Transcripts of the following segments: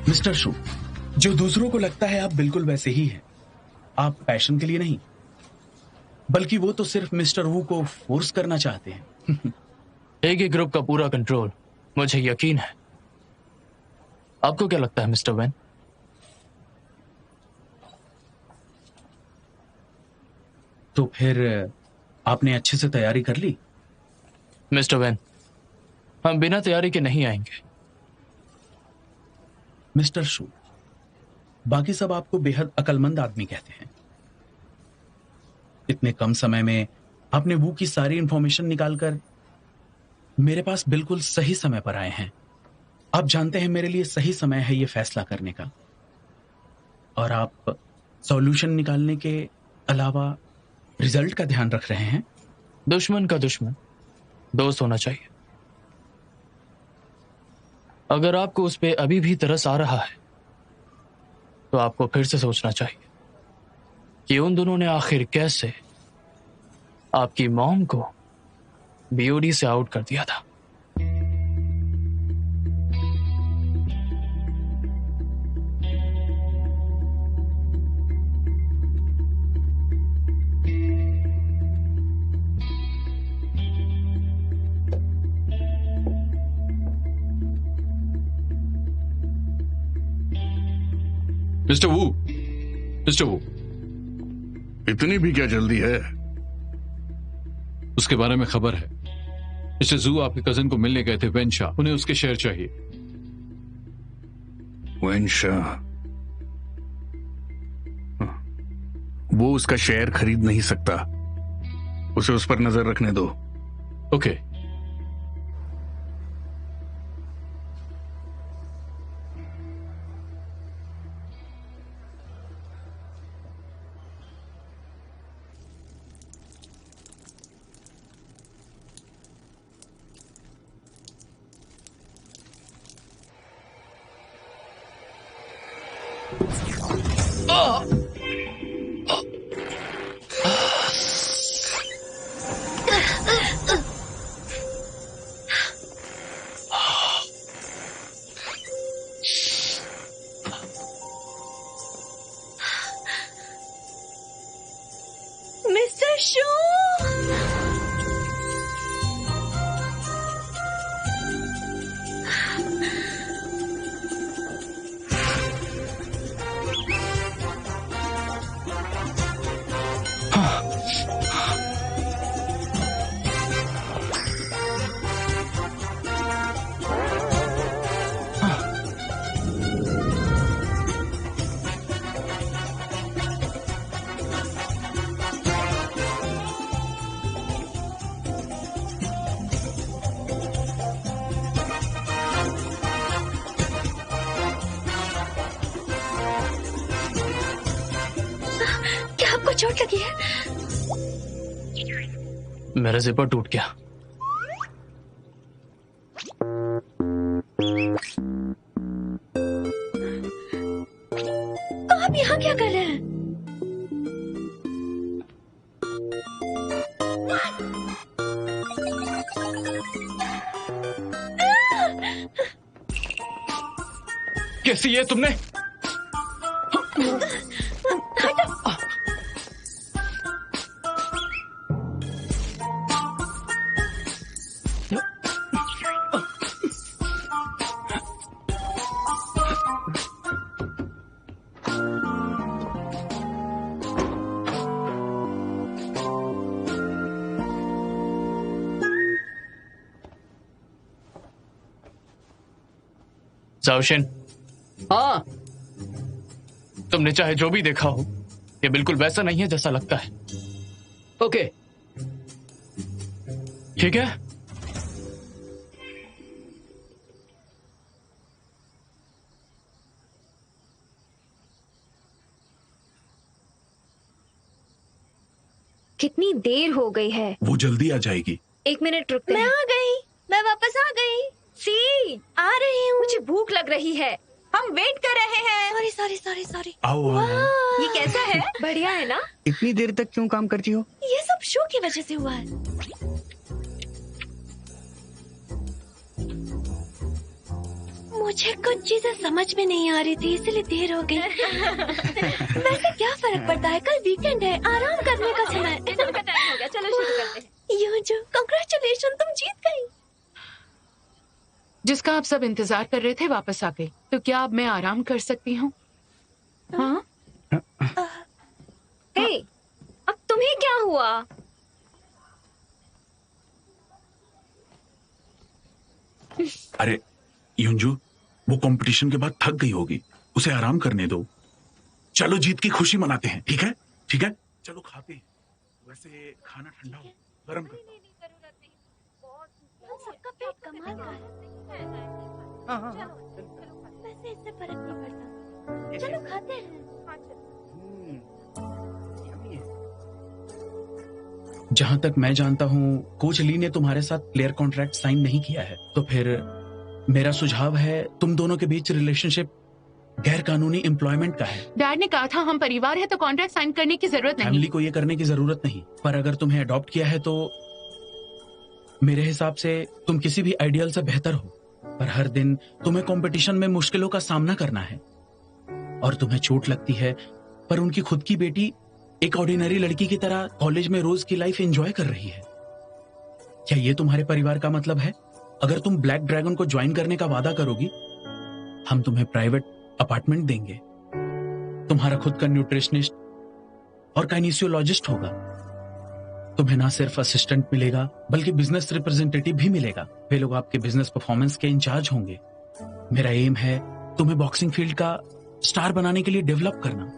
Mister शू, जो दूसरों को लगता है आप बिल्कुल वैसे ही हैं। आप पैशन के लिए नहीं, बल्कि वो तो सिर्फ मिस्टर वू को फोर्स करना चाहते हैं। एक ही ग्रुप का पूरा कंट्रोल, मुझे यकीन है। आपको क्या लगता है मिस्टर वैन? तो फिर आपने अच्छे से तैयारी कर ली? मिस्टर वैन, हम बिना तैयारी के नहीं आएंगे। मिस्टर शू, बाकी सब आपको बेहद अक्लमंद आदमी कहते हैं। इतने कम समय में आपने वू की सारी इंफॉर्मेशन निकालकर मेरे पास बिल्कुल सही समय पर आए हैं। आप जानते हैं मेरे लिए सही समय है ये फैसला करने का। और आप सॉल्यूशन निकालने के अलावा रिजल्ट का ध्यान रख रहे हैं। दुश्मन का दुश्मन दोस्त होना चाहिए। अगर आपको उस पे अभी भी तरस आ रहा है तो आपको फिर से सोचना चाहिए कि उन दोनों ने आखिर कैसे आपकी मॉम को बीओडी से आउट कर दिया था। मिस्टर वू, मिस्टर वू, इतनी भी क्या जल्दी है? उसके बारे में खबर है। मिस्टर जू आपके कजन को मिलने गए थे, वेन शाह। उन्हें उसके शेयर चाहिए। वेन शाह? वो उसका शेयर खरीद नहीं सकता। उसे उस पर नजर रखने दो। ओके। मिस्टर शू, क्या आपको चोट लगी है? मेरा जिपर टूट गया। तो आप यहाँ क्या कर रहे हैं? कैसी है तुमने? जाओशिन, हाँ, तुमने चाहे जो भी देखा हो, ये बिल्कुल वैसा नहीं है जैसा लगता है। ओके। ठीक है? कितनी देर हो गई है? वो जल्दी आ जाएगी। 1 मिनट रुकते हैं। मैं आ गई, मैं वापस आ गई। सी, आ रही हूँ। मुझे भूख लग रही है। हम वेट कर रहे हैं। Sorry sorry sorry sorry. आओ आओ। ये कैसा है? बढ़िया है ना? इतनी देर तक क्यों काम करती हो? ये सब शो की वजह से हुआ है। मुझे कुछ चीजें समझ में नहीं आ रही थी, इसलिए देर हो गई। वैसे क्या फर्क पड़ता है, कल वीकेंड है, आराम करने का समय। टाइम हो गया, चलो शुरू करते हैं। यूजू, कांग्रेचुलेशन, तुम जीत गई। जिसका आप सब इंतजार कर रहे थे वापस आ गई, तो क्या अब मैं आराम कर सकती हूँ? हाँ? हे, अब तुम्हें क्या हुआ? अरे युंजू, वो कंपटीशन के बाद थक गई होगी, उसे आराम करने दो। चलो जीत की खुशी मनाते हैं, ठीक है? ठीक है, चलो खाते हैं। वैसे खाना ठंडा हो, गरम कर। सबका पेट कमाल का है। वैसे इससे फर्क नहीं पड़ता। चलो खाते हैं। जहां तक मैं जानता हूँ, कोच ली ने तुम्हारे साथ प्लेयर कॉन्ट्रैक्ट साइन नहीं किया है, तो फिर मेरा सुझाव है तुम दोनों के बीच रिलेशनशिप गैर कानूनी एम्प्लॉयमेंट का है। डैड ने कहा था हम परिवार है तो कॉन्ट्रैक्ट साइन करने की जरूरत नहीं। फैमिली को ये करने की जरूरत नहीं, पर अगर तुम्हें अडॉप्ट किया है तो मेरे हिसाब से तुम किसी भी आइडियल से बेहतर हो। पर हर दिन तुम्हें कंपटीशन में मुश्किलों का सामना करना है और तुम्हें चोट लगती है, पर उनकी खुद की बेटी एक ऑर्डिनरी लड़की की तरह कॉलेज में रोज की लाइफ एंजॉय कर रही है। क्या ये तुम्हारे परिवार का मतलब है? अगर तुम ब्लैक ड्रैगन को ज्वाइन करने का वादा करोगी, हम तुम्हें प्राइवेट अपार्टमेंट देंगे, तुम्हारा खुद का न्यूट्रिशनिस्ट और काइनेसियोलॉजिस्ट होगा। तुम्हें ना सिर्फ असिस्टेंट मिलेगा बल्कि बिजनेस रिप्रेजेंटेटिव भी मिलेगा। वे लोग आपके बिजनेस परफॉर्मेंस के इंचार्ज होंगे। मेरा एम है तुम्हें बॉक्सिंग फील्ड का स्टार बनाने के लिए डेवलप करना।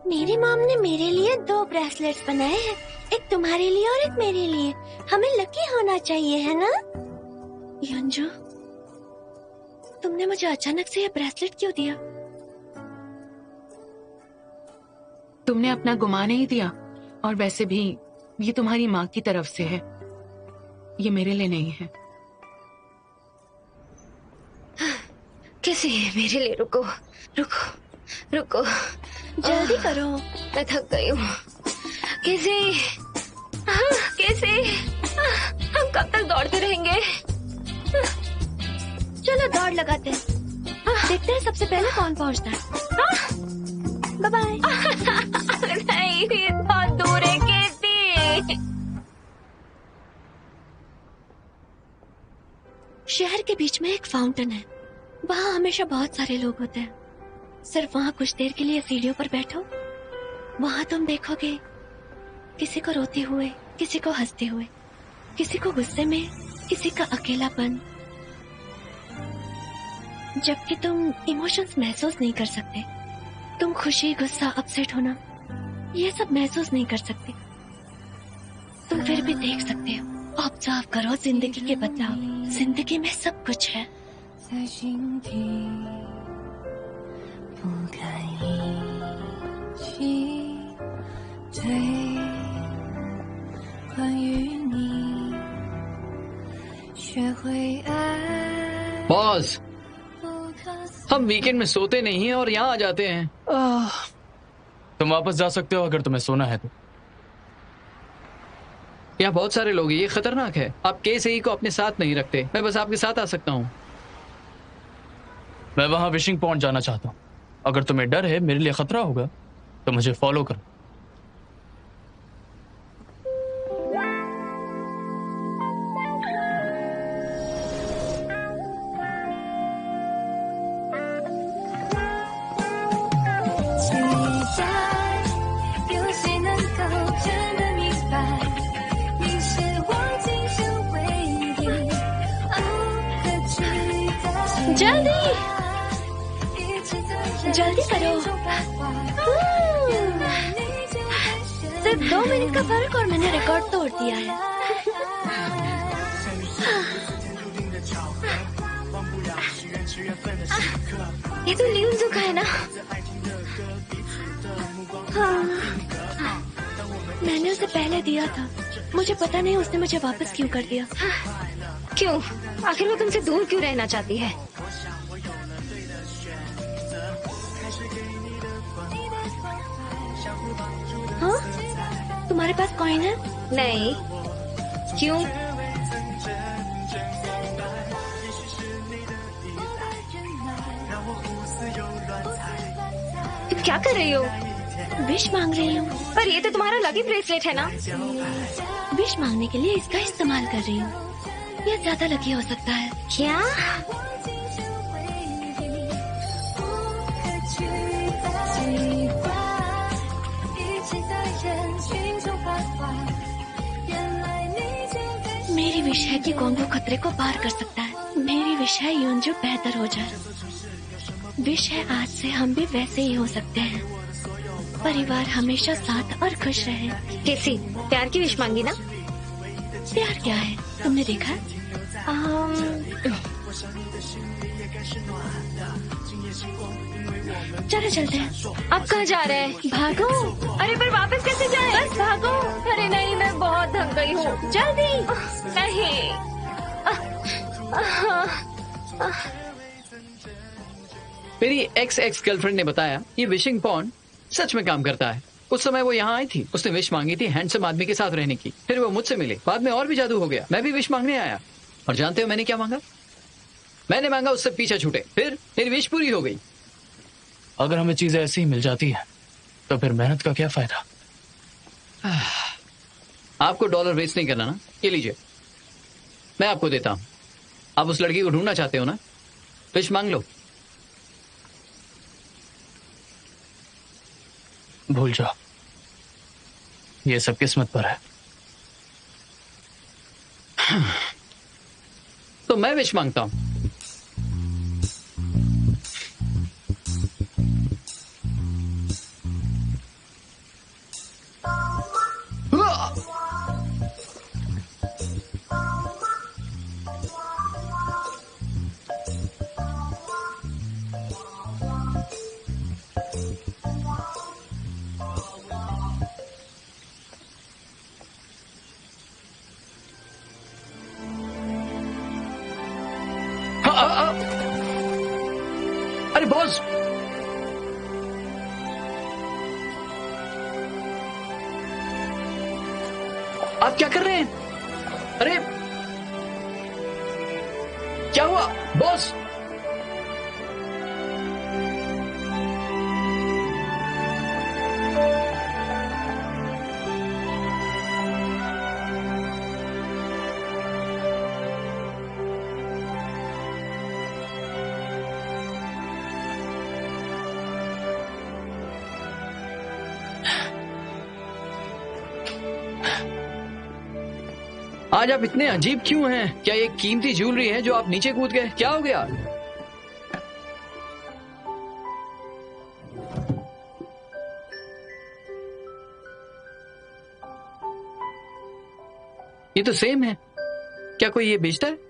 मेरी मॉम ने मेरे लिए 2 ब्रेसलेट्स बनाए हैं, एक तुम्हारे लिए और एक मेरे लिए। हमें लकी होना चाहिए, है ना? युंजू, तुमने मुझे अचानक से ये ब्रेसलेट क्यों दिया? तुमने अपना गुमा नहीं दिया, और वैसे भी ये तुम्हारी माँ की तरफ से है, ये मेरे लिए नहीं है। कैसे मेरे लिए? रुको रुको रुको, जल्दी करो, मैं थक गई हूँ। कैसे हम कब तक दौड़ते रहेंगे? चलो दौड़ लगाते हैं, देखते हैं सबसे पहले कौन पहुँचता है। Bye bye. नहीं, ये बहुत दूर है केती। शहर के बीच में एक फाउंटेन है, वहाँ हमेशा बहुत सारे लोग होते हैं। सिर्फ वहाँ कुछ देर के लिए सीढ़ियों पर बैठो, वहाँ तुम देखोगे किसी को रोते हुए, किसी को हंसते हुए, किसी को गुस्से में, किसी का अकेलापन। जबकि तुम इमोशंस महसूस नहीं कर सकते, तुम खुशी, गुस्सा, अपसेट होना, ये सब महसूस नहीं कर सकते। तुम फिर भी देख सकते हो। ऑब्जर्व करो जिंदगी के बदलाव। जिंदगी में सब कुछ है। 不敢一起对关于你学会爱 बॉस, हम वीकेंड में सोते नहीं हैं और यहाँ आ जाते हैं। तुम वापस जा सकते हो अगर तुम्हें सोना है तो। यहाँ बहुत सारे लोग हैं, ये खतरनाक है। आप केसई को अपने साथ नहीं रखते, मैं बस आपके साथ आ सकता हूँ। मैं वहां विशिंग पॉइंट जाना चाहता हूँ। अगर तुम्हें डर है मेरे लिए खतरा होगा तो मुझे फॉलो करो। जल्दी जल्दी करो। सिर्फ 2 मिनट का फर्क और मैंने रिकॉर्ड तोड़ दिया है। ये तो लियोनजू का है ना? हाँ, मैंने उसे पहले दिया था। मुझे पता नहीं उसने मुझे वापस क्यों कर दिया। क्यों? आखिर वो तुमसे दूर क्यों रहना चाहती है? हाँ? तुम्हारे पास कॉइन है? नहीं। क्यों? तुम क्या कर रही हो? विश मांग रही हूँ। पर ये तो तुम्हारा लकी ब्रेसलेट है ना? विश मांगने के लिए इसका इस्तेमाल कर रही हूँ। यह ज्यादा लकी हो सकता है। क्या? मेरी विश है कि कॉन्गो खतरे को पार कर सकता है। मेरी विश है योंजू बेहतर हो जाए। विश है आज से हम भी वैसे ही हो सकते हैं। परिवार हमेशा साथ और खुश रहे। केसी, प्यार की विश मांगी ना? प्यार क्या है? तुमने देखा? चलो चलते हैं। अब कहाँ जा रहे हैं? भागो। अरे पर वापस कैसे जाए? बस भागो। अरे नहीं, मैं बहुत थक गई हूँ। जल्दी। नहीं। मेरी एक्स गर्लफ्रेंड ने बताया ये विशिंग पॉन्ड सच में काम करता है। उस समय वो यहाँ आई थी, उसने विश मांगी थी हैंडसम आदमी के साथ रहने की। फिर वो मुझसे मिले, बाद में और भी जादू हो गया। मैं भी विश मांगने आया और जानते हो मैंने क्या मांगा? मैंने मांगा उससे पीछा छूटे। फिर मेरी विश पूरी हो गई। अगर हमें चीजें ऐसी ही मिल जाती है तो फिर मेहनत का क्या फायदा? आपको डॉलर वेस्ट नहीं करना ना, ये लीजिए, मैं आपको देता हूं। आप उस लड़की को ढूंढना चाहते हो ना, विश मांग लो। भूल जाओ, ये सब किस्मत पर है। तो मैं विश मांगता हूं। अरे बॉस, आप क्या कर रहे हैं? अरे क्या हुआ बॉस? आज आप इतने अजीब क्यों हैं? क्या ये कीमती ज्वेलरी है जो आप नीचे कूद गए? क्या हो गया? ये तो सेम है। क्या कोई ये बेचता है?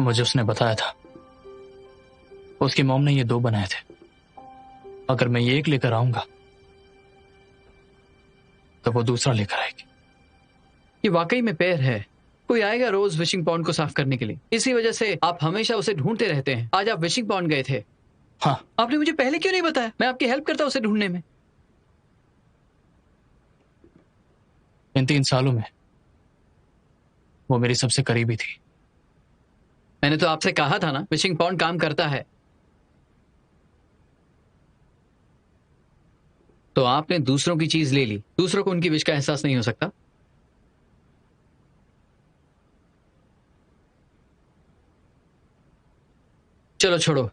मुझे उसने बताया था, उसकी मॉम ने ये 2 बनाए थे। अगर मैं ये एक लेकर आऊंगा तो वो दूसरा लेकर आएगी। ये वाकई में पैर है। कोई आएगा रोज विशिंग पॉन्ड को साफ करने के लिए। इसी वजह से आप हमेशा उसे ढूंढते रहते हैं। आज आप विशिंग पॉन्ड गए थे। हाँ, आपने मुझे पहले क्यों नहीं बताया? मैं आपकी हेल्प करता उसे ढूंढने में। इन 3 सालों में वो मेरी सबसे करीबी थी। मैंने तो आपसे कहा था ना, विशिंग पॉन्ड काम करता है। तो आपने दूसरों की चीज ले ली। दूसरों को उनकी विश का एहसास नहीं हो सकता? चलो छोड़ो,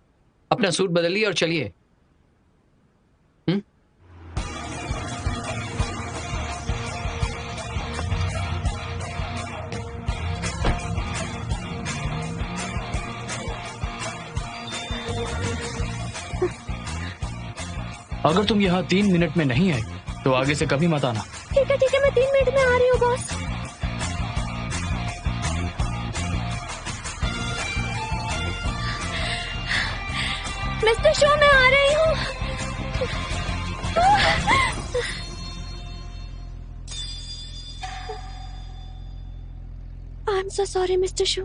अपना सूट बदलिए और चलिए। अगर तुम यहाँ 3 मिनट में नहीं आई तो आगे से कभी मत आना। ठीक है, मैं 3 मिनट में आ रही हूँ बॉस। मिस्टर शो, मैं आ रही हूँ। I am so sorry mister show,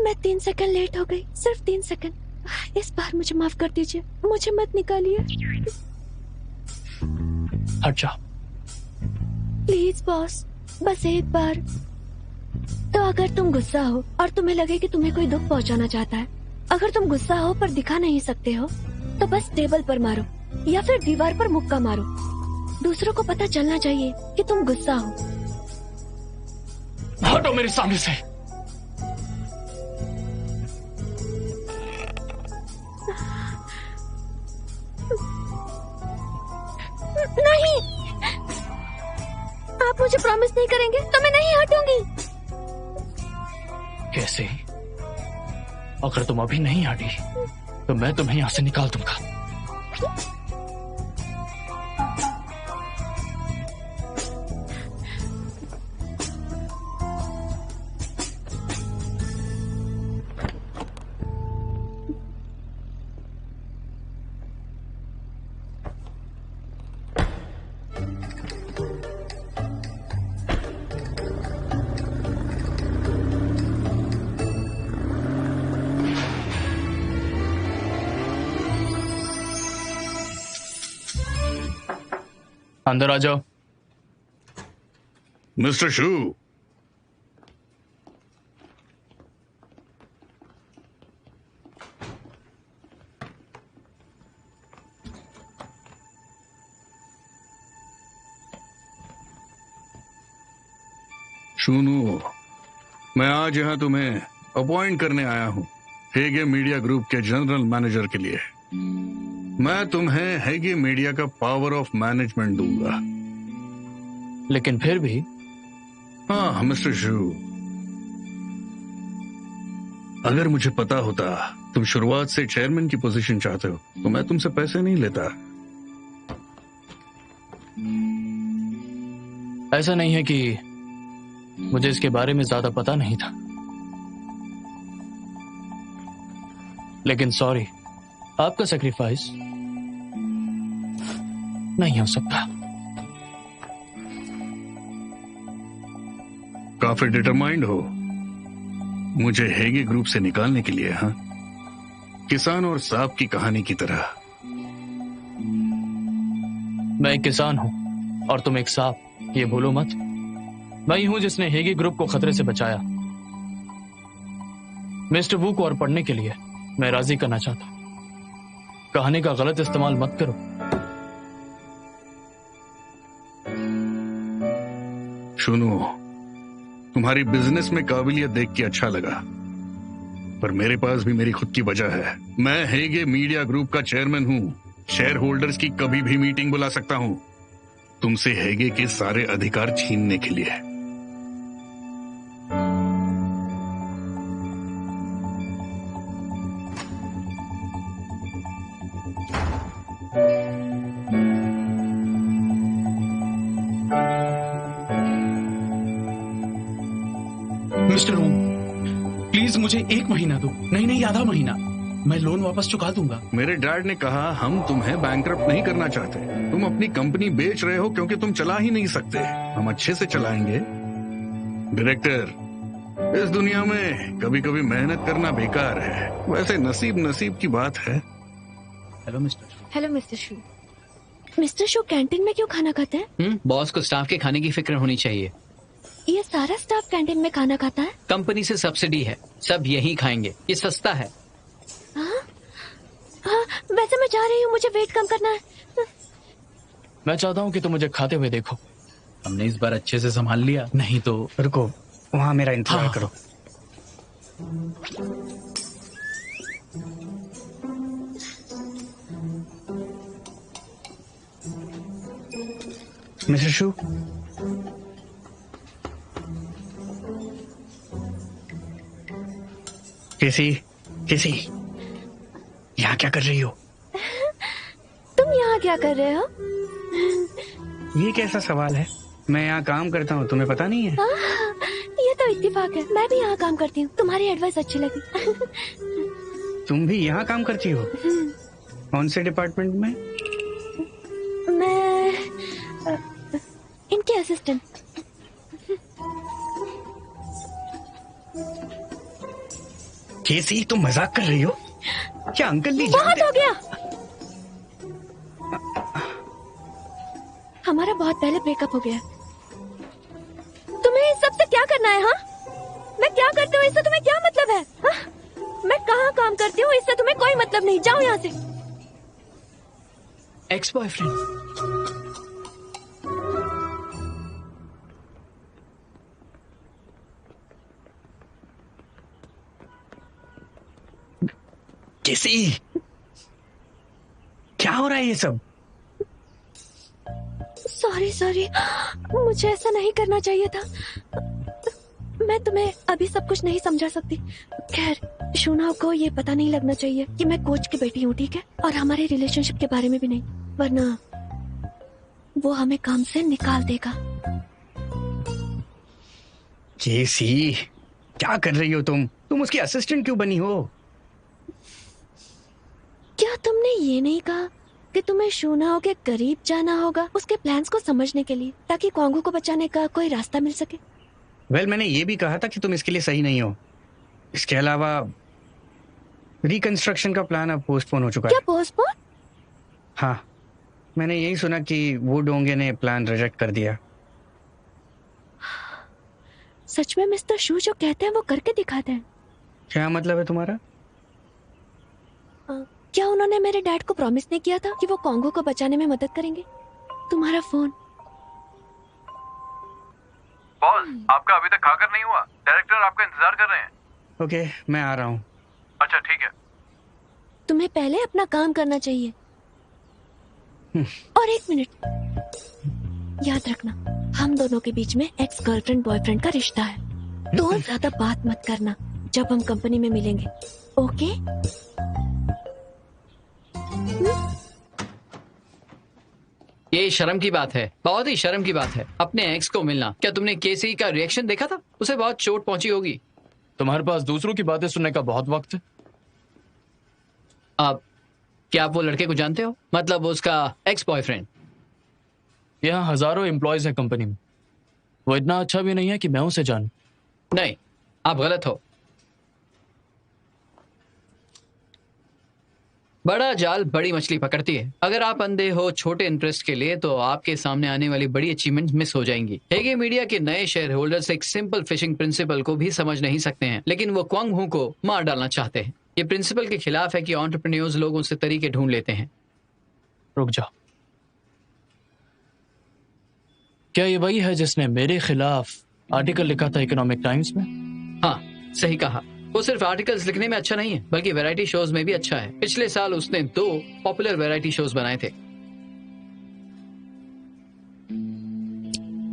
मैं 3 सेकंड लेट हो गई, सिर्फ 3 सेकंड। इस बार मुझे माफ कर दीजिए, मुझे मत निकालिए। हट जाओ प्लीज बॉस, बस एक बार। तो अगर तुम गुस्सा हो और तुम्हें लगे कि तुम्हें कोई दुख पहुंचाना चाहता है, अगर तुम गुस्सा हो पर दिखा नहीं सकते हो, तो बस टेबल पर मारो या फिर दीवार पर मुक्का मारो। दूसरों को पता चलना चाहिए कि तुम गुस्सा हो। हटो मेरे सामने से। नहीं, आप मुझे प्रॉमिस नहीं करेंगे तो मैं नहीं हटूंगी। कैसे? अगर तुम अभी नहीं हटी तो मैं तुम्हें यहाँ से निकाल दूंगा। अंदर आ जाओ। मिस्टर शू, सुनो, मैं आज यहाँ तुम्हें अपॉइंट करने आया हूँ हेगे मीडिया ग्रुप के जनरल मैनेजर के लिए। मैं तुम्हें हेगे मीडिया का पावर ऑफ मैनेजमेंट दूंगा। लेकिन फिर भी हाँ मिस्टर शू, अगर मुझे पता होता तुम शुरुआत से चेयरमैन की पोजीशन चाहते हो तो मैं तुमसे पैसे नहीं लेता। ऐसा नहीं है कि मुझे इसके बारे में ज्यादा पता नहीं था, लेकिन सॉरी, आपका सैक्रिफाइस नहीं हो सकता। काफी डिटरमाइंड हो मुझे हेगे ग्रुप से निकालने के लिए, हाँ? किसान और सांप की कहानी की तरह। मैं एक किसान हूं और तुम एक सांप, ये भूलो मत। मैं ही हूं जिसने हेगे ग्रुप को खतरे से बचाया। मिस्टर वू को और पढ़ने के लिए मैं राजी करना चाहता हूं। कहानी का गलत इस्तेमाल मत करो। सुनो, तुम्हारी बिजनेस में काबिलियत देख के अच्छा लगा, पर मेरे पास भी मेरी खुद की वजह है। मैं हेगे मीडिया ग्रुप का चेयरमैन हूं, शेयर होल्डर्स की कभी भी मीटिंग बुला सकता हूं, तुमसे हेगे के सारे अधिकार छीनने के लिए। मिस्टर वू, प्लीज मुझे 1 महीना दो। नहीं, आधा महीना। मैं लोन वापस चुका दूंगा। मेरे डैड ने कहा हम तुम्हें बैंकरप्ट नहीं करना चाहते। तुम अपनी कंपनी बेच रहे हो क्योंकि तुम चला ही नहीं सकते। हम अच्छे से चलाएंगे। डायरेक्टर, इस दुनिया में कभी कभी मेहनत करना बेकार है। वैसे नसीब की बात है। हेलो मिस्टर शू। हेलो मिस्टर शू। मिस्टर शू कैंटीन में क्यों खाना खाते हैं? बॉस को स्टाफ के खाने की फिक्र होनी चाहिए। ये सारा स्टाफ कैंटीन में खाना खाता है? कंपनी से सब्सिडी है, सब यही खाएंगे, ये सस्ता है। हाँ, वैसे मैं जा रही हूँ, मुझे वेट कम करना है। मैं चाहता हूँ कि तुम मुझे खाते हुए देखो। हमने इस बार अच्छे से संभाल लिया, नहीं तो। रुको, वहां मेरा इंतजार करो। मिस्टर शू, कैसी यहाँ क्या कर रही हो? तुम यहाँ क्या कर रहे हो? ये कैसा सवाल है? मैं यहाँ काम करता हूँ, तुम्हें पता नहीं है? ये तो इत्तेफाक है, मैं भी यहाँ काम करती हूँ। तुम्हारी एडवाइस अच्छी लगी। तुम भी यहाँ काम करती हो? कौन से डिपार्टमेंट में? मैं इनके असिस्टेंट। केसी, तुम मजाक कर रही हो क्या? अंकल नहीं बहुत जानते? हो गया, हमारा बहुत पहले ब्रेकअप हो गया। तुम्हें इस सब से क्या करना है? हाँ, मैं क्या करती हूँ इससे तुम्हें क्या मतलब है? हाँ? मैं कहाँ काम करती हूँ इससे तुम्हें कोई मतलब नहीं। जाओ यहाँ से। Ex boyfriend. केसी, क्या हो रहा है ये सब? सॉरी, मुझे ऐसा नहीं करना चाहिए था। मैं तुम्हें अभी सब कुछ नहीं समझा सकती। खैर, शूना को ये पता नहीं लगना चाहिए कि मैं कोच की बेटी हूँ, ठीक है? और हमारे रिलेशनशिप के बारे में भी नहीं, वरना वो हमें काम से निकाल देगा। केसी, क्या कर रही हो तुम? तुम उसकी असिस्टेंट क्यों बनी हो? क्या तुमने ये नहीं कहा कि तुम्हें शूनाओ के करीब जाना होगा उसके प्लान्स को समझने के लिए, ताकि क्वांगू को बचाने का कोई रास्ता मिल सके? मैंने ये भी कहा था कि तुम इसके लिए सही नहीं हो। इसके अलावा रिकंस्ट्रक्शन का प्लान अब पोस्टपोन हो चुका है। क्या पोस्टपोन? हाँ, मैंने यही सुना कि वो डोंगे ने प्लान रिजेक्ट कर दिया। सच में मिस्टर शू जो कहते हैं वो करके दिखाते हैं? क्या मतलब है तुम्हारा? क्या उन्होंने मेरे डैड को प्रॉमिस नहीं किया था कि वो कॉन्गो को बचाने में मदद करेंगे? तुम्हारा फोन। बॉस, आपका अभी तक खाकर नहीं हुआ। डायरेक्टर आपका इंतजार कर रहे हैं। ओके, मैं आ रहा हूँ। अच्छा, ठीक है। तुम्हें पहले अपना काम करना चाहिए। और एक मिनट, याद रखना, हम दोनों के बीच में एक्स गर्लफ्रेंड बॉयफ्रेंड का रिश्ता है। तो ज्यादा बात मत करना जब हम कंपनी में मिलेंगे, ओके? ये शर्म की बात है, बहुत ही शर्म की बात है अपने एक्स को मिलना। क्या तुमने केसी का रिएक्शन देखा था? उसे बहुत चोट पहुंची होगी। तुम्हारे पास दूसरों की बातें सुनने का बहुत वक्त है। आप क्या आप वो लड़के को जानते हो? मतलब उसका एक्स बॉयफ्रेंड। यहाँ हजारों एम्प्लॉयज हैं कंपनी में, वो इतना अच्छा भी नहीं है कि मैं उसे जानूं। नहीं, आप गलत हो। बड़ा जाल बड़ी मछली पकड़ती है। अगर आप अंधे हो छोटे इंटरेस्ट के लिए, तो आपके सामने आने वाली बड़ी अचीवमेंट मिस हो जाएंगी। हेगे मीडिया के नए शेयर होल्डर्स एक सिंपल फिशिंग प्रिंसिपल को भी समझ नहीं सकते हैं, लेकिन वो क्वांग को मार डालना चाहते हैं। ये प्रिंसिपल के खिलाफ है कि एंटरप्रेन्योर्स लोगों से तरीके ढूंढ लेते हैं। रुक जा, क्या ये वही है जिसने मेरे खिलाफ आर्टिकल लिखा था इकोनॉमिक टाइम्स में? हाँ, सही कहा। वो सिर्फ आर्टिकल्स लिखने में अच्छा नहीं है, बल्कि वैरायटी शोज में भी अच्छा है। पिछले साल उसने 2 पॉपुलर वैरायटी शोज बनाए थे।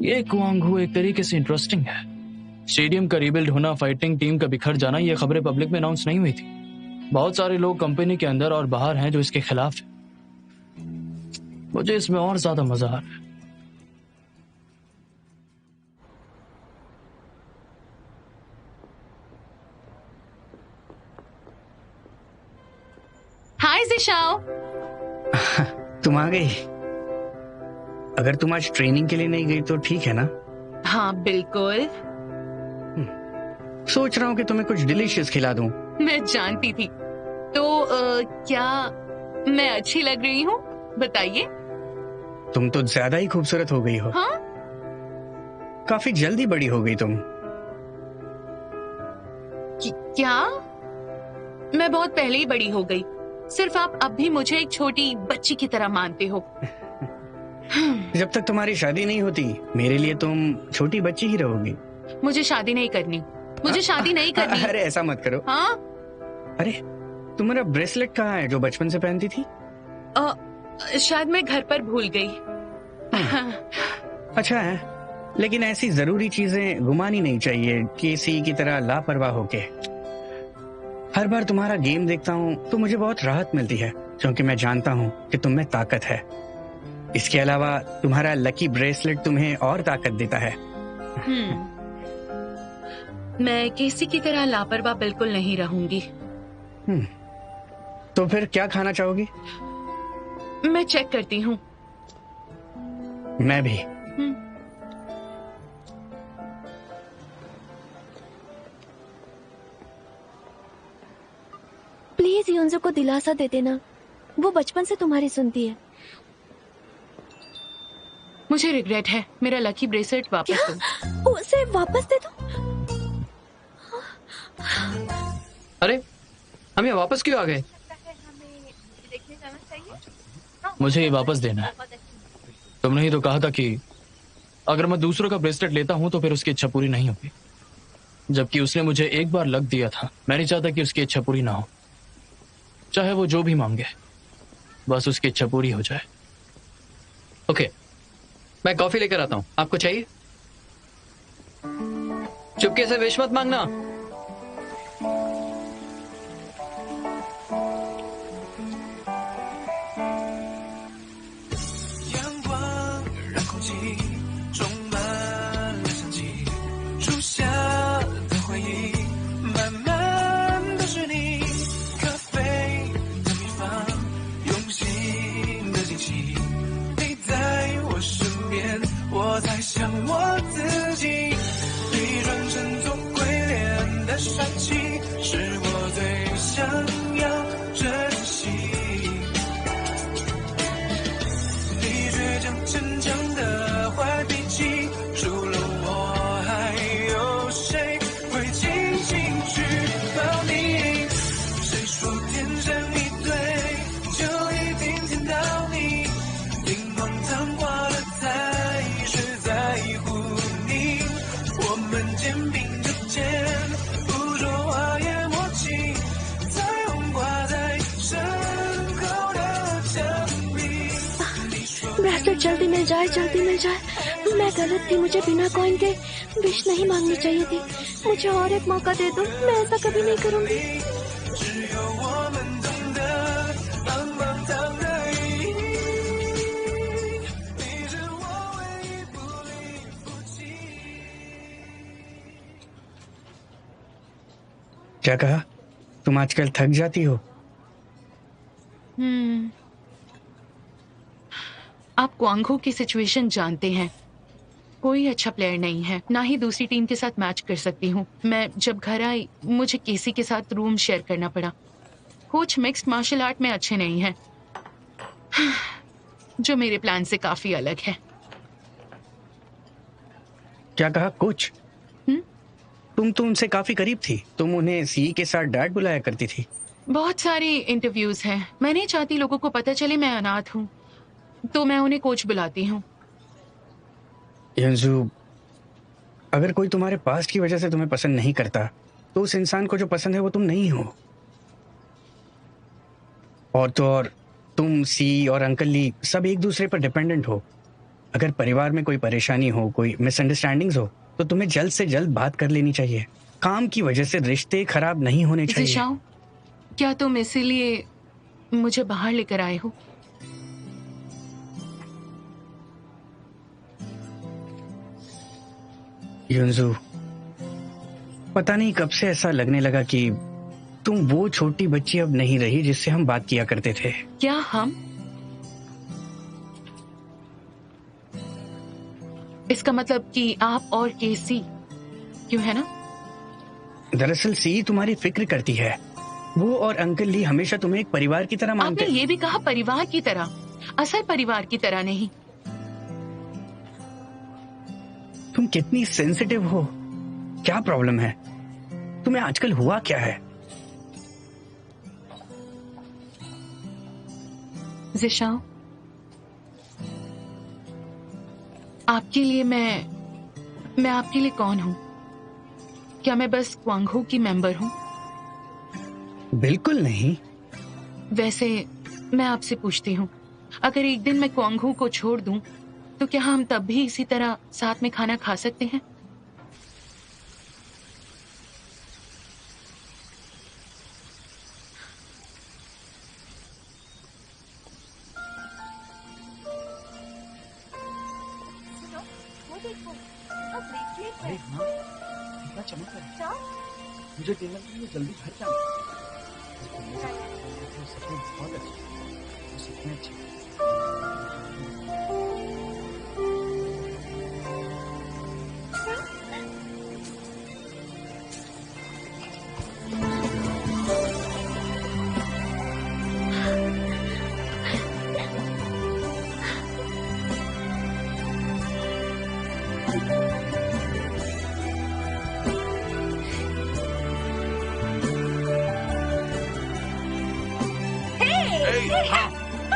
ये क्वांग एक तरीके से इंटरेस्टिंग है। स्टेडियम का रीबिल्ड होना, फाइटिंग टीम का बिखर जाना, ये खबरें पब्लिक में अनाउंस नहीं हुई थी। बहुत सारे लोग कंपनी के अंदर और बाहर हैं जो इसके खिलाफ हैं। मुझे इसमें और ज्यादा मजा आ रहा है। हाय जिशाओ। तुम आ गई। अगर तुम आज ट्रेनिंग के लिए नहीं गई तो ठीक है ना? हाँ बिल्कुल। सोच रहा हूँ कि तुम्हें कुछ डिलीशियस खिला दूं। मैं जानती थी। तो क्या मैं अच्छी लग रही हूँ? बताइए। तुम तो ज्यादा ही खूबसूरत हो गई हो। हाँ? काफी जल्दी बड़ी हो गई तुम। क्या? मैं बहुत पहले ही बड़ी हो गई। सिर्फ आप अब भी मुझे एक छोटी बच्ची की तरह मानते हो। जब तक तुम्हारी शादी नहीं होती, मेरे लिए तुम छोटी बच्ची ही रहोगी। मुझे शादी नहीं करनी। मुझे शादी नहीं करनी। अरे ऐसा मत करो। हाँ? अरे तुम्हारा ब्रेसलेट कहाँ है जो बचपन से पहनती थी? शायद मैं घर पर भूल गई। अच्छा है, लेकिन ऐसी जरूरी चीजें घुमानी नहीं चाहिए किसी की तरह लापरवाह होके। हर बार तुम्हारा गेम देखता हूँ तो मुझे बहुत राहत मिलती है। क्योंकि मैं जानता हूँ कि तुम में ताकत है। इसके अलावा तुम्हारा लकी ब्रेसलेट तुम्हें और ताकत देता है। मैं किसी की तरह लापरवाह बिल्कुल नहीं रहूंगी। तो फिर क्या खाना चाहोगी? मैं चेक करती हूँ। मैं भी। प्लीज योंजो को दिलासा दे देना, वो बचपन से तुम्हारी सुनती है। मुझे रिग्रेट है, मेरा लकी ब्रेसलेट वापस दो। उसे वापस दे दो। अरे हम यहाँ वापस क्यों आ गए? मुझे ये वापस देना है। तुमने ही तो कहा था कि अगर मैं दूसरों का ब्रेसलेट लेता हूं तो फिर उसकी इच्छा पूरी नहीं होगी, जबकि उसने मुझे एक बार लक दिया था। मैं नहीं चाहता कि उसकी इच्छा पूरी ना हो, चाहे वो जो भी मांगे, बस उसकी इच्छा पूरी हो जाए। ओके, मैं कॉफी लेकर आता हूँ, आपको चाहिए? चुपके से विश मत मांगना। जल्दी मिल जाए, जल्दी मिल जाए। मैं गलत थी, मुझे बिना कॉइन के विश नहीं मांगनी चाहिए थी। मुझे और एक मौका दे दो, मैं ऐसा कभी नहीं करूंगी। क्या कहा? तुम आजकल थक जाती हो? आप क्वांगहो की सिचुएशन जानते हैं। कोई अच्छा प्लेयर नहीं है, ना ही दूसरी टीम के साथ मैच कर सकती हूँ। मैं जब घर आई, मुझे केसी के साथ रूम शेयर करना पड़ा। कोच मिक्स्ड मार्शल आर्ट में अच्छे नहीं हैं, जो मेरे प्लान से काफी अलग है। क्या कहा? कोच? तुम तो उनसे काफी करीब थी। तुम उन्हें सी के साथ डैड बुलाया करती थी। बहुत सारी इंटरव्यूज हैं। मैं नहीं चाहती लोगों को पता चले मैं अनाथ हूँ, तो मैं उन्हें कोच बुलाती हूँ। यंजू, अगर कोई तुम्हारे पास्ट की वजह से तुम्हें पसंद नहीं करता, तो उस इंसान को जो पसंद है वो तुम नहीं हो। और तो और तुम, सी और अंकल ली सब एक दूसरे पर डिपेंडेंट हो। अगर परिवार में कोई परेशानी हो, कोई मिसअंडरस्टैंडिंग्स हो, तो तुम्हें जल्द से जल्द बात कर लेनी चाहिए। काम की वजह से रिश्ते खराब नहीं होने चाहिए। जिशाओ, क्या तुम इसीलिए मुझे बाहर लेकर आए हो? युंजू, पता नहीं कब से ऐसा लगने लगा कि तुम वो छोटी बच्ची अब नहीं रही जिससे हम बात किया करते थे। क्या हम? इसका मतलब कि आप और केसी, क्यों है ना? दरअसल सी तुम्हारी फिक्र करती है। वो और अंकल ली हमेशा तुम्हें एक परिवार की तरह मानते हैं। आपने ये भी कहा परिवार की तरह, असल परिवार की तरह नहीं। तुम कितनी सेंसिटिव हो। क्या प्रॉब्लम है? तुम्हें आजकल हुआ क्या है? जिशाओ, आपके लिए मैं आपके लिए कौन हूँ? क्या मैं बस क्वांगहो की मेंबर हूँ? बिल्कुल नहीं। वैसे मैं आपसे पूछती हूँ, अगर एक दिन मैं क्वांगहो को छोड़ दूं, तो क्या हम तब भी इसी तरह साथ में खाना खा सकते हैं? ज्यादा चमक रहा है। मुझे डिनर के लिए जल्दी घर जाना है। सच में बहुत अच्छे, सच में अच्छे।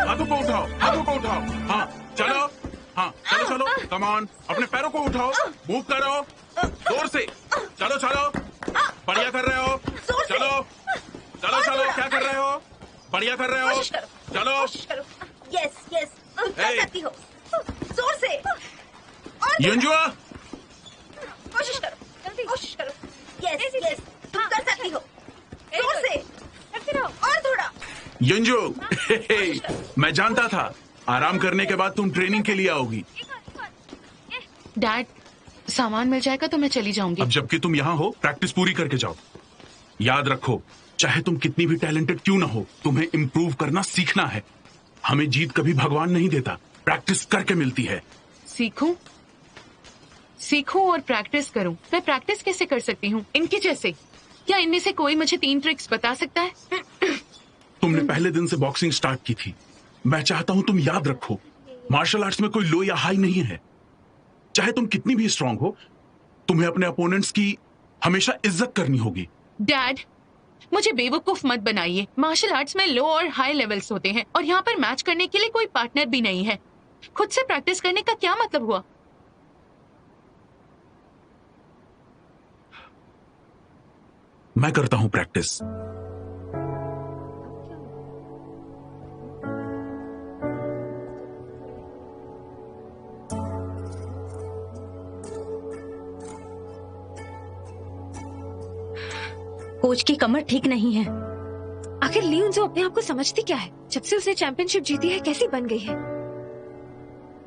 हाथों को उठाओ, हाथों को उठाओ। हाँ चलो, हाँ चलो चलो, कम ऑन, अपने पैरों को उठाओ, मूव करो, जोर से, चलो चलो, बढ़िया कर रहे हो, चलो चलो चलो, क्या कर रहे हो, बढ़िया कर रहे हो, चलो। यस यस, तुम कर सकती हो, जोर से। युंजुआ, कोशिश करो, जल्दी कोशिश करो। यस यस, तुम कर सकती हो, जोर से, करते रहो, और थोड़ा। युंजू, मैं जानता था आराम करने के बाद तुम ट्रेनिंग के लिए आओगी। डैड, सामान मिल जाएगा तो मैं चली जाऊंगी। अब जबकि तुम यहाँ हो, प्रैक्टिस पूरी करके जाओ। याद रखो, चाहे तुम कितनी भी टैलेंटेड क्यों ना हो, तुम्हें इम्प्रूव करना सीखना है। हमें जीत कभी भगवान नहीं देता, प्रैक्टिस करके मिलती है। सीखूं और प्रैक्टिस करूं। मैं प्रैक्टिस कैसे कर सकती हूँ इनके जैसे? क्या इनमें से कोई मुझे 3 ट्रिक्स बता सकता है? तुमने पहले दिन से बॉक्सिंग स्टार्ट की थी। मैं चाहता हूं तुम याद रखो, मार्शल आर्ट्स में कोई लो या हाई नहीं है। चाहे तुम कितनी भी स्ट्रांग हो, तुम्हें अपने अपोनेंट्स की हमेशा इज्जत करनी होगी। डैड, मुझे बेवकूफ मत बनाइए। मार्शल आर्ट्स में लो और हाई लेवल्स होते हैं और यहाँ पर मैच करने के लिए कोई पार्टनर भी नहीं है। खुद से प्रैक्टिस करने का क्या मतलब हुआ? मैं करता हूं प्रैक्टिस। कोच की कमर ठीक नहीं है। आखिर लियोन्जो अपने आप को समझती क्या है? जब से उसने चैंपियनशिप जीती है कैसी बन गई है?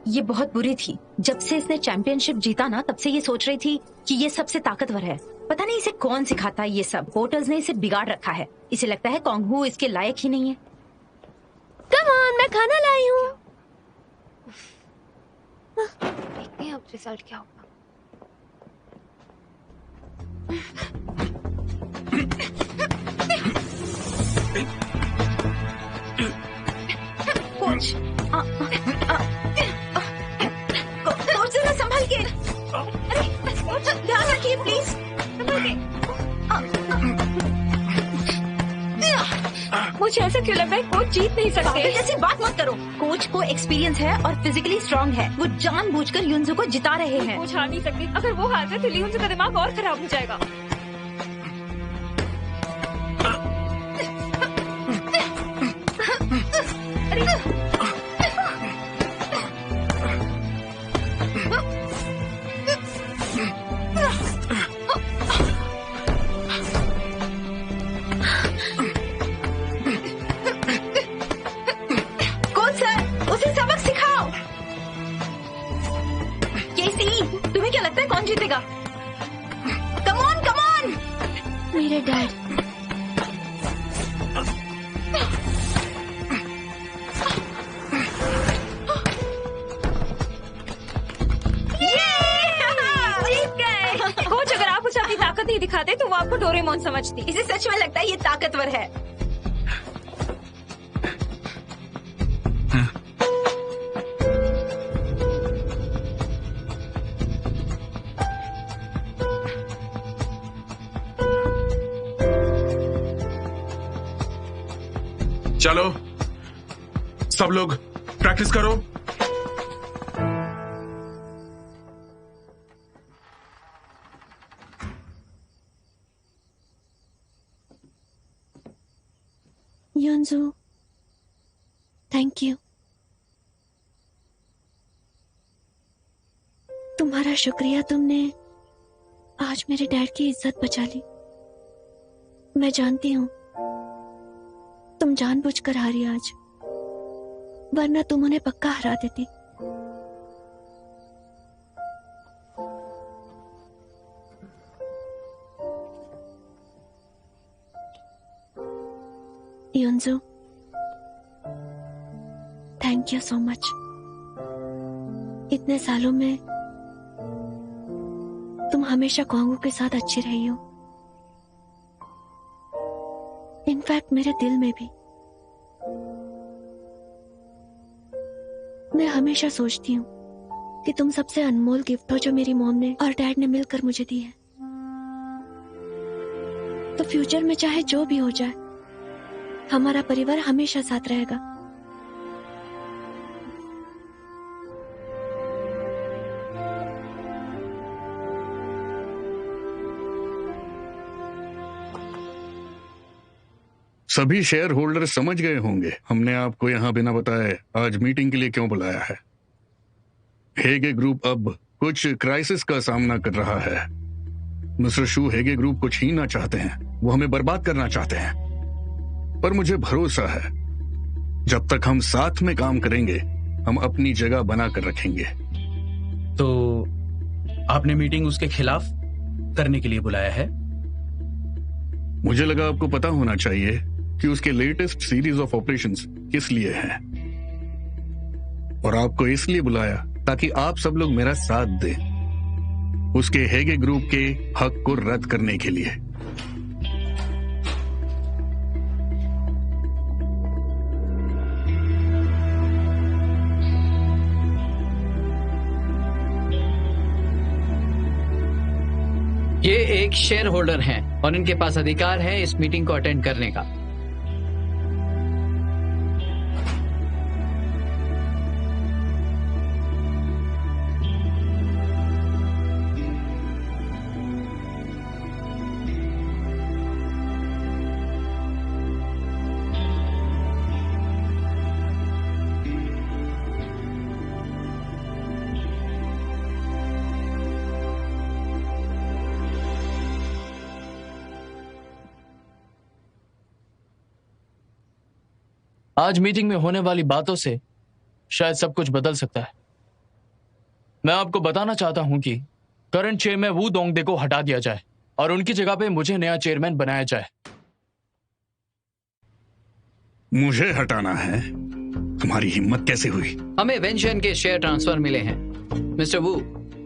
ये बहुत बुरी थी। जब से इसने चैंपियनशिप जीता ना, तब से ये सोच रही थी कि ये सबसे ताकतवर है। पता नहीं इसे कौन सिखाता है ये सब। होटल्स ने इसे बिगाड़ रखा है। इसे लगता है कोंग-हू इसके लायक ही नहीं है। कम ऑन, मैं खाना लाई हूँ। देखते हैं अब रिजल्ट क्या होगा। कोच, कोच जरा संभल के। अरे कोच, ध्यान रखिए प्लीज, संभल के। मुझे ऐसा क्यों लग रहा है कोच जीत नहीं सकते? ऐसी बात मत करो। कोच को एक्सपीरियंस है और फिजिकली स्ट्रांग है। वो जानबूझकर युंजू को जिता रहे हैं। कोच हार नहीं सकती। अगर वो हार गए तो लियोन्जो का दिमाग और खराब हो जाएगा। जीतेगा? Come on come on. मेरे डैड। कोच, अगर आप उसे अपनी ताकत नहीं दिखाते तो वो आपको डोरेमोन समझती। इसे सच में लगता है ये ताकतवर है। चलो सब लोग प्रैक्टिस करो। युंजू, थैंक यू। तुम्हारा शुक्रिया, तुमने आज मेरे डैड की इज्जत बचा ली। मैं जानती हूँ तुम जानबूझकर हारी आज, वरना तुम उन्हें पक्का हरा देती। युनजू, थैंक यू सो मच। इतने सालों में तुम हमेशा कॉन्गो के साथ अच्छी रही हो, इनफैक्ट मेरे दिल में भी। मैं हमेशा सोचती हूँ कि तुम सबसे अनमोल गिफ्ट हो जो मेरी मॉम ने और डैड ने मिलकर मुझे दी है। तो फ्यूचर में चाहे जो भी हो जाए, हमारा परिवार हमेशा साथ रहेगा। सभी शेयर होल्डर समझ गए होंगे हमने आपको यहां बिना बताए आज मीटिंग के लिए क्यों बुलाया है। हेगे ग्रुप अब कुछ क्राइसिस का सामना कर रहा है। मिस्टर शू हेगे ग्रुप को छीनना चाहते हैं, वो हमें बर्बाद करना चाहते हैं। पर मुझे भरोसा है जब तक हम साथ में काम करेंगे हम अपनी जगह बना कर रखेंगे। तो आपने मीटिंग उसके खिलाफ करने के लिए बुलाया है? मुझे लगा आपको पता होना चाहिए कि उसके लेटेस्ट सीरीज ऑफ ऑपरेशंस किस लिए हैं, और आपको इसलिए बुलाया ताकि आप सब लोग मेरा साथ दें उसके हेगे ग्रुप के हक को रद्द करने के लिए। ये एक शेयर होल्डर हैं और इनके पास अधिकार है इस मीटिंग को अटेंड करने का। आज मीटिंग में होने वाली बातों से शायद सब कुछ बदल सकता है। मैं आपको बताना चाहता हूं कि करंट चेयरमैन वू दोंगडे को हटा दिया जाए और उनकी जगह पे मुझे नया चेयरमैन बनाया जाए। मुझे हटाना है? तुम्हारी हिम्मत कैसे हुई? हमें वेंशन के शेयर ट्रांसफर मिले हैं। मिस्टर वू,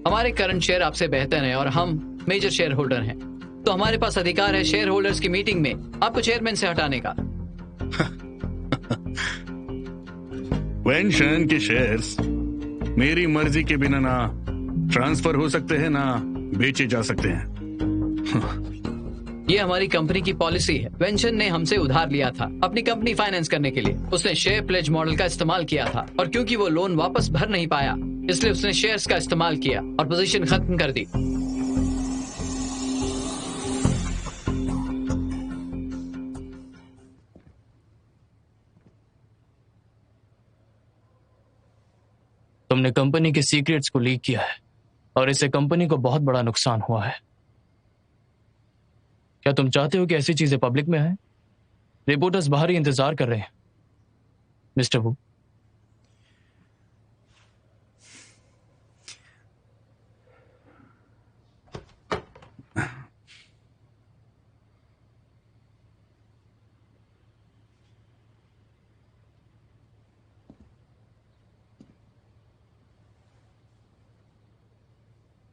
हमारे करंट शेयर आपसे बेहतर हैं और हम मेजर शेयर होल्डर हैं, तो हमारे पास अधिकार है शेयर होल्डर्स की मीटिंग में आपको चेयरमैन से हटाने का। वेंशन के शेयर्स मेरी मर्जी के बिना ना ट्रांसफर हो सकते हैं ना बेचे जा सकते हैं। ये हमारी कंपनी की पॉलिसी है। वेंशन ने हमसे उधार लिया था अपनी कंपनी फाइनेंस करने के लिए। उसने शेयर प्लेज मॉडल का इस्तेमाल किया था और क्योंकि वो लोन वापस भर नहीं पाया इसलिए उसने शेयर्स का इस्तेमाल किया और पोजीशन खत्म कर दी। तुमने कंपनी के सीक्रेट्स को लीक किया है और इससे कंपनी को बहुत बड़ा नुकसान हुआ है। क्या तुम चाहते हो कि ऐसी चीजें पब्लिक में आए? रिपोर्टर्स बाहर ही इंतजार कर रहे हैं। मिस्टर वू,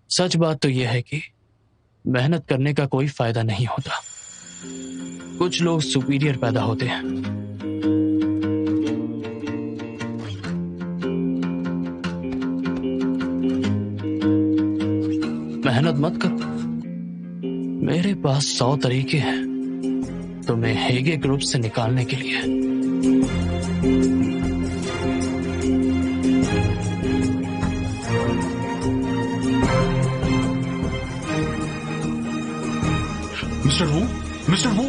सच बात तो यह है कि मेहनत करने का कोई फायदा नहीं होता। कुछ लोग सुपीरियर पैदा होते हैं। मेहनत मत करो। मेरे पास 100 तरीके हैं तुम्हें हेगे ग्रुप से निकालने के लिए। Mister Wu, mister Wu,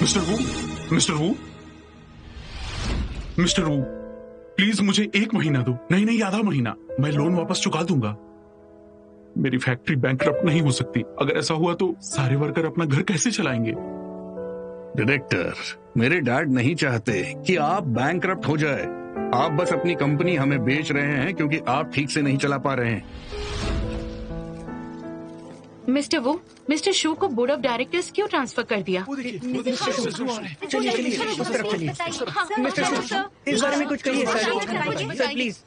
mister Wu, mister Wu, mister Wu, please मुझे 1 महीना दो। नहीं, आधा महीना। मैं लोन वापस चुका दूंगा। मेरी फैक्ट्री बैंकरप्ट नहीं हो सकती। अगर ऐसा हुआ तो सारे वर्कर अपना घर कैसे चलाएंगे? डायरेक्टर, मेरे डैड नहीं चाहते कि आप बैंकरप्ट हो जाए। आप बस अपनी कंपनी हमें बेच रहे हैं क्योंकि आप ठीक से नहीं चला पा रहे हैं। मिस्टर वो मिस्टर शू को बोर्ड ऑफ डायरेक्टर्स क्यों ट्रांसफर कर दिया? चलिए चलिए उस तरफ चलिए। मिस्टर शू, इस बारे में कुछ कहिए sir please.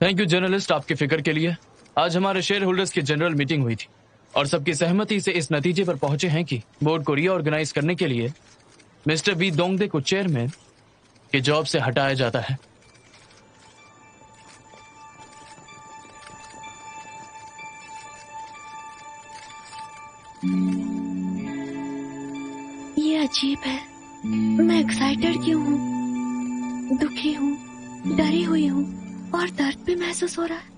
Thank you journalist आपकी फिक्र के लिए। आज हमारे शेयर होल्डर्स की जनरल मीटिंग हुई थी और सबकी सहमति से इस नतीजे पर पहुंचे हैं कि बोर्ड को रीऑर्गेनाइज करने के लिए मिस्टर वी दोंगदे को चेयरमैन की जॉब से हटाया जाता है। ये अजीब है, मैं एक्साइटेड क्यों हूँ, दुखी हूँ, डरी हुई हूँ और दर्द भी महसूस हो रहा है।